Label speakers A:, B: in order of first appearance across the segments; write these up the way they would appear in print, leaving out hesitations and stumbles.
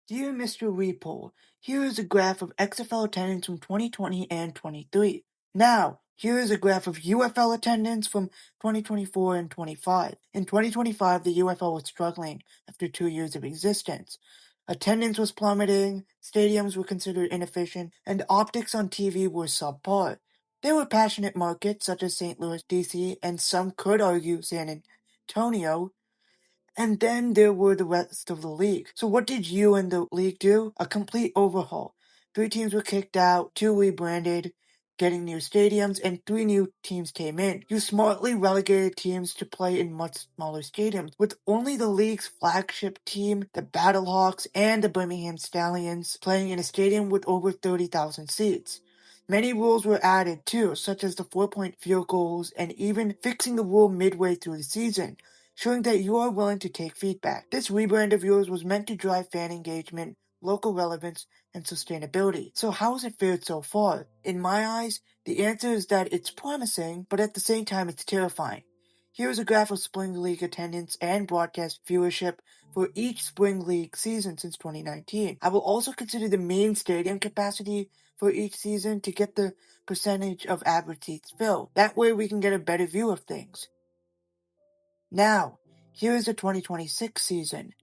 A: Dear Mr. Repole, here is a graph of XFL attendance from 2020 and 23. Now, here is a graph of UFL attendance from 2024 and 25. In 2025, the UFL was struggling after 2 years of existence. Attendance was plummeting, stadiums were considered inefficient, and optics on TV were subpar. There were passionate markets such as St. Louis, DC, and some could argue San Antonio. And then there were the rest of the league. So what did you and the league do? A complete overhaul. 3 teams were kicked out, 2 rebranded, getting new stadiums, and 3 new teams came in. You smartly relegated teams to play in much smaller stadiums, with only the league's flagship team, the Battlehawks, and the Birmingham Stallions playing in a stadium with over 30,000 seats. Many rules were added too, such as the 4-point field goals and even fixing the rule midway through the season, showing that you are willing to take feedback. This rebrand of yours was meant to drive fan engagement, local relevance, and sustainability. So how has it fared so far? In my eyes, the answer is that it's promising, but at the same time it's terrifying. Here is a graph of Spring League attendance and broadcast viewership for each Spring League season since 2019. I will also consider the main stadium capacity for each season to get the percentage of average seats filled. That way we can get a better view of things. Now, here is the 2026 season.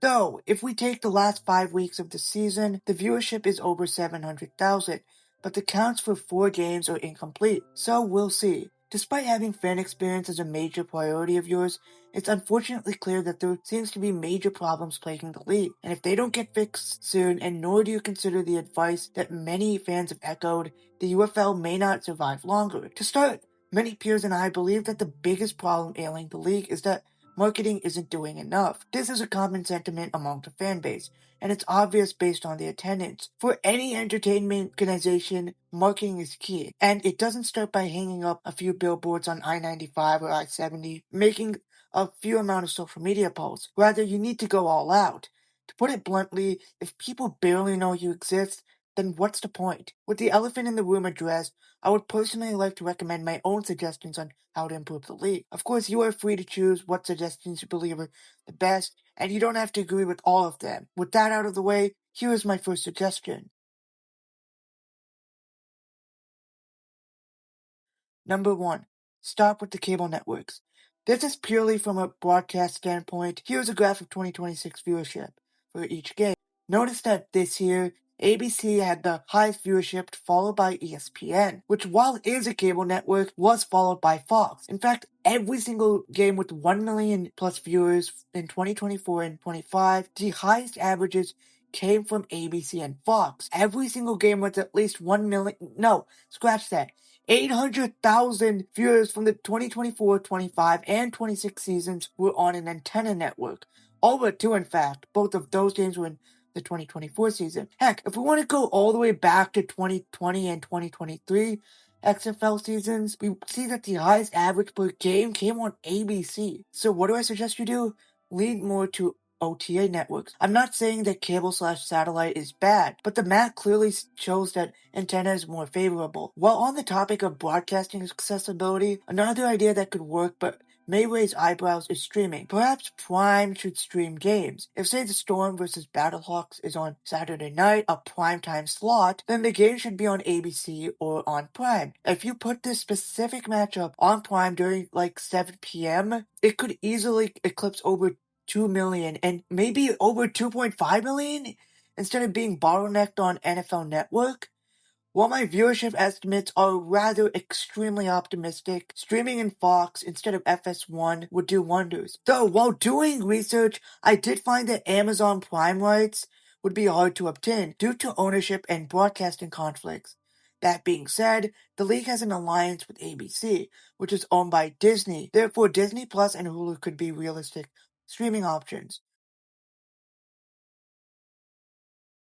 A: So, if we take the last 5 weeks of the season, the viewership is over 700,000, but the counts for 4 games are incomplete, so we'll see. Despite having fan experience as a major priority of yours, it's unfortunately clear that there seems to be major problems plaguing the league, and if they don't get fixed soon, and nor do you consider the advice that many fans have echoed, the UFL may not survive longer. To start, many peers and I believe that the biggest problem ailing the league is that marketing isn't doing enough. This is a common sentiment among the fan base, and it's obvious based on the attendance. For any entertainment organization, marketing is key, and it doesn't start by hanging up a few billboards on I-95 or I-70, making a few amount of social media posts. Rather, you need to go all out. To put it bluntly, if people barely know you exist, then what's the point? With the elephant in the room addressed, I would personally like to recommend my own suggestions on how to improve the league. Of course, you are free to choose what suggestions you believe are the best, and you don't have to agree with all of them. With that out of the way, here is my first suggestion. Number 1. Stop with the cable networks. This is purely from a broadcast standpoint. Here's a graph of 2026 viewership for each game. Notice that this year, ABC had the highest viewership, followed by ESPN, which, while it is a cable network, was followed by Fox. In fact, every single game with 1 million plus viewers in 2024 and 25, the highest averages came from ABC and Fox. Every single game with at least 1 million, no, scratch that. 800,000 viewers from the 2024, 25, and 26 seasons were on an antenna network. All but 2, in fact. Both of those games were in the 2024 season. Heck, if we want to go all the way back to 2020 and 2023 XFL seasons, we see that the highest average per game came on ABC. So what do I suggest you do? Lean more to OTA networks. I'm not saying that cable/satellite is bad, but the math clearly shows that antenna is more favorable. While on the topic of broadcasting accessibility, another idea that could work but may raise eyebrows is streaming. Perhaps Prime should stream games. If, say, the Storm vs. Battlehawks is on Saturday night, a primetime slot, then the game should be on ABC or on Prime. If you put this specific matchup on Prime during like 7 p.m., it could easily eclipse over 2 million and maybe over 2.5 million instead of being bottlenecked on NFL Network. While my viewership estimates are rather extremely optimistic, streaming in Fox instead of FS1 would do wonders. Though, while doing research, I did find that Amazon Prime rights would be hard to obtain due to ownership and broadcasting conflicts. That being said, the league has an alliance with ABC, which is owned by Disney. Therefore, Disney Plus and Hulu could be realistic streaming options.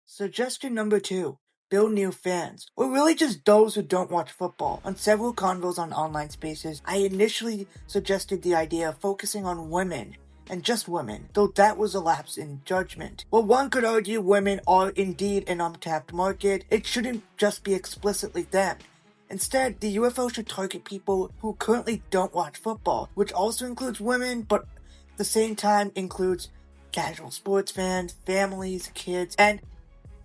A: Suggestion number 2. Build new fans, or really just those who don't watch football. On several convos on online spaces, I initially suggested the idea of focusing on women, and just women, though that was a lapse in judgment. While one could argue women are indeed an untapped market, it shouldn't just be explicitly them. Instead, the UFO should target people who currently don't watch football, which also includes women, but the same time includes casual sports fans, families, kids, and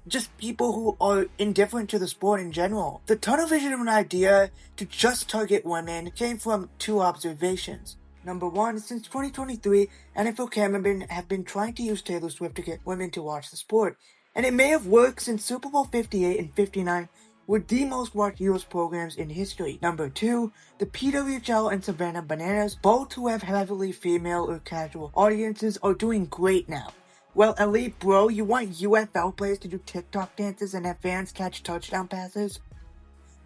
A: just people who are indifferent to the sport in general. The tunnel vision of an idea to just target women came from two observations. Number one, since 2023, NFL cameramen have been trying to use Taylor Swift to get women to watch the sport, and it may have worked since Super Bowl 58 and 59 were the most watched US programs in history. Number two, the PWHL and Savannah Bananas, both who have heavily female or casual audiences, are doing great now. Well, Elite Bro, you want UFL players to do TikTok dances and have fans catch touchdown passes?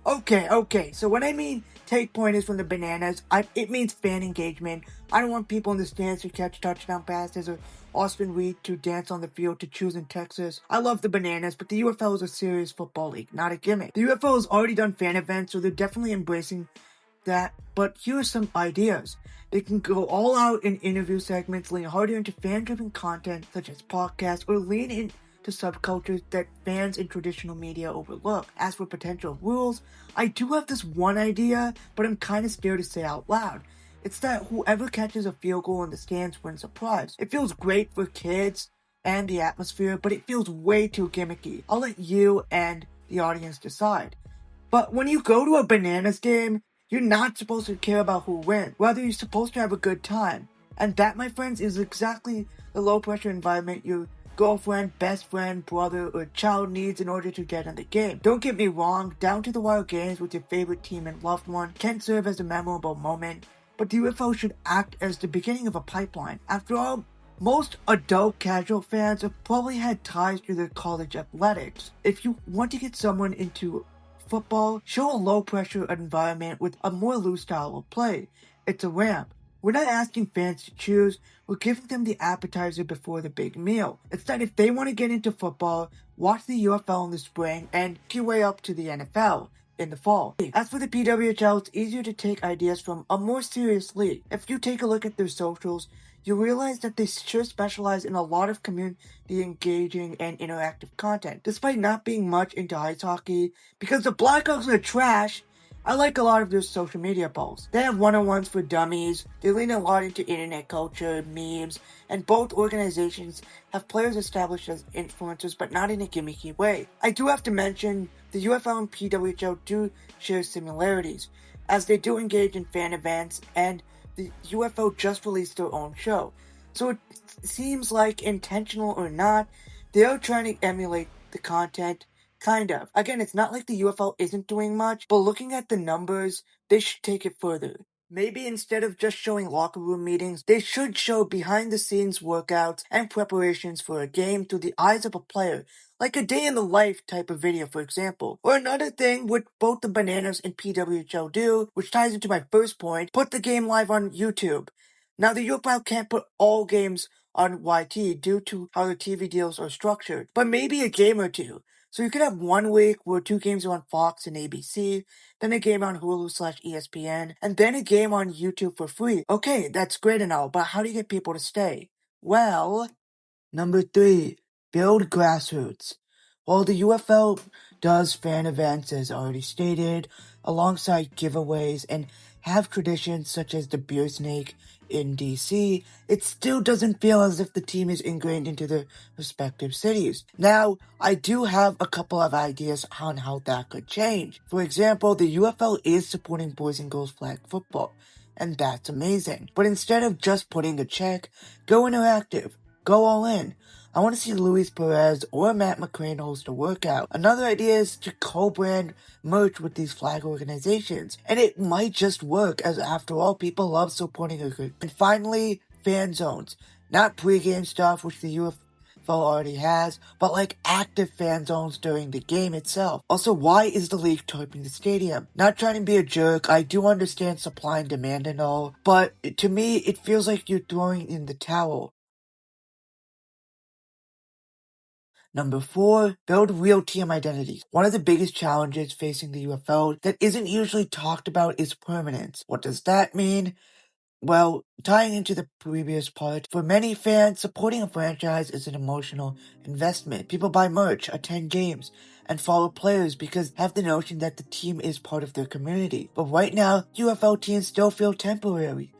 A: Okay, so when I mean take pointers from the Bananas, it means fan engagement. I don't want people in the stands to catch touchdown passes or Austin Reed to dance on the field to choose in Texas. I love the Bananas, but the UFL is a serious football league, not a gimmick. The UFL has already done fan events, so they're definitely embracing that, but here are some ideas. They can go all out in interview segments, lean harder into fan-driven content such as podcasts, or lean into subcultures that fans in traditional media overlook. As for potential rules, I do have this one idea, but I'm kinda scared to say out loud. It's that whoever catches a field goal in the stands wins a prize. It feels great for kids and the atmosphere, but it feels way too gimmicky. I'll let you and the audience decide. But when you go to a Bananas game, you're not supposed to care about who wins. Rather, you're supposed to have a good time. And that, my friends, is exactly the low-pressure environment your girlfriend, best friend, brother, or child needs in order to get in the game. Don't get me wrong, down-to-the-wire games with your favorite team and loved one can serve as a memorable moment, but the UFO should act as the beginning of a pipeline. After all, most adult casual fans have probably had ties to their college athletics. If you want to get someone into football, show a low-pressure environment with a more loose style of play. It's a ramp. We're not asking fans to choose, we're giving them the appetizer before the big meal. It's that if they want to get into football, watch the UFL in the spring and work your way up to the NFL in the fall. As for the PWHL, it's easier to take ideas from a more serious league. If you take a look at their socials, you realize that they sure specialize in a lot of community engaging and interactive content. Despite not being much into ice hockey, because the Blackhawks are trash, I like a lot of their social media posts. They have one-on-ones for dummies, they lean a lot into internet culture, memes, and both organizations have players established as influencers but not in a gimmicky way. I do have to mention, the UFL and PWHL do share similarities, as they do engage in fan events, and the UFO just released their own show. So it seems like, intentional or not, they are trying to emulate the content, kind of. Again, it's not like the UFO isn't doing much, but looking at the numbers, they should take it further. Maybe instead of just showing locker room meetings, they should show behind-the-scenes workouts and preparations for a game through the eyes of a player, like a day in the life type of video, for example. Or another thing which both the Bananas and PWHL do, which ties into my first point, put the game live on YouTube. Now, the UFL can't put all games on YT due to how the TV deals are structured, but maybe a game or two. So you could have 1 week where 2 games are on Fox and ABC, then a game on Hulu/ESPN, and then a game on YouTube for free. Okay, that's great and all, but how do you get people to stay? Well, number 3, build grassroots. While the UFL does fan events, as already stated, alongside giveaways and have traditions such as the beer snake in DC, it still doesn't feel as if the team is ingrained into their respective cities. Now, I do have a couple of ideas on how that could change. For example, the UFL is supporting boys and girls flag football, and that's amazing. But instead of just putting a check, go interactive. Go all in. I want to see Luis Perez or Matt McCrane host a workout. Another idea is to co-brand merch with these flag organizations. And it might just work, as after all, people love supporting a group. And finally, fan zones. Not pre-game stuff, which the UFL already has, but like active fan zones during the game itself. Also, why is the league tarping the stadium? Not trying to be a jerk, I do understand supply and demand and all, but to me, it feels like you're throwing in the towel. Number 4, build real team identities. One of the biggest challenges facing the UFL that isn't usually talked about is permanence. What does that mean? Well, tying into the previous part, for many fans, supporting a franchise is an emotional investment. People buy merch, attend games, and follow players because have the notion that the team is part of their community. But right now, UFL teams still feel temporary.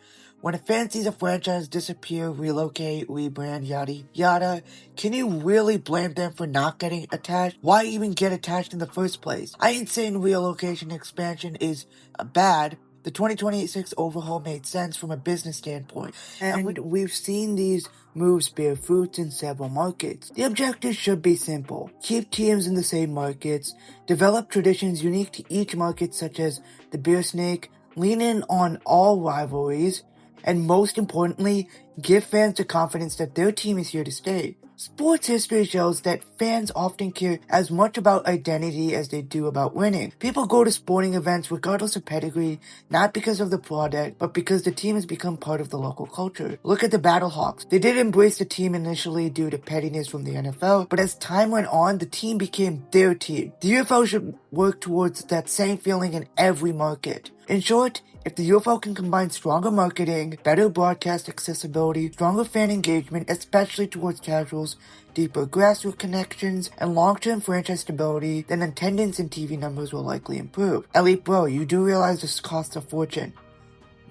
A: When a fan sees a franchise disappear, relocate, rebrand, yada yada, can you really blame them for not getting attached? Why even get attached in the first place? I ain't saying relocation expansion is bad. The 2026 overhaul made sense from a business standpoint, and we've seen these moves bear fruits in several markets. The objective should be simple. Keep teams in the same markets, develop traditions unique to each market such as the beer snake, lean in on all rivalries, and most importantly, give fans the confidence that their team is here to stay. Sports history shows that fans often care as much about identity as they do about winning. People go to sporting events regardless of pedigree, not because of the product, but because the team has become part of the local culture. Look at the Battlehawks. They did embrace the team initially due to pettiness from the NFL, but as time went on, the team became their team. The UFL should work towards that same feeling in every market. In short, if the UFL can combine stronger marketing, better broadcast accessibility, stronger fan engagement, especially towards casuals, deeper grassroots connections, and long-term franchise stability, then attendance and TV numbers will likely improve. Elite Bro, you do realize this costs a fortune.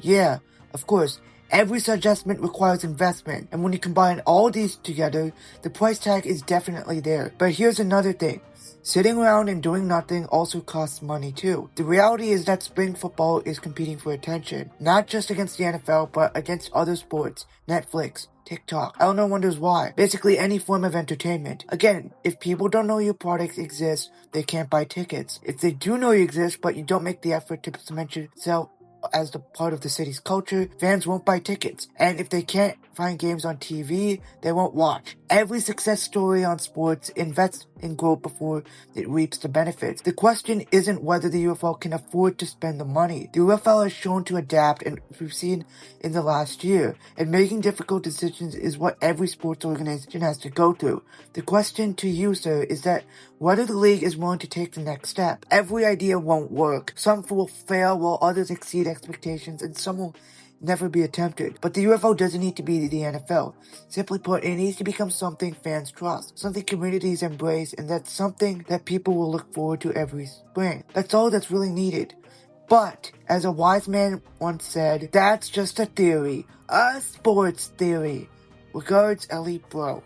A: Yeah, of course. Every such adjustment requires investment, and when you combine all these together, the price tag is definitely there. But here's another thing. Sitting around and doing nothing also costs money too. The reality is that spring football is competing for attention, not just against the NFL, but against other sports, Netflix, TikTok. I don't know wonders why. Basically any form of entertainment. Again, if people don't know your product exists, they can't buy tickets. If they do know you exist, but you don't make the effort to cement yourself as the part of the city's culture, fans won't buy tickets. And if they can't find games on TV, they won't watch. Every success story on sports invests in growth before it reaps the benefits. The question isn't whether the UFL can afford to spend the money. The UFL has shown to adapt, and we've seen in the last year. And making difficult decisions is what every sports organization has to go through. The question to you, sir, is that whether the league is willing to take the next step. Every idea won't work. Some will fail while others exceed expectations, and some will never be attempted. But the UFL doesn't need to be the NFL. Simply put, it needs to become something fans trust, something communities embrace, and that's something that people will look forward to every spring. That's all that's really needed. But, as a wise man once said, that's just a theory. A sports theory. Regards, Elite Bro.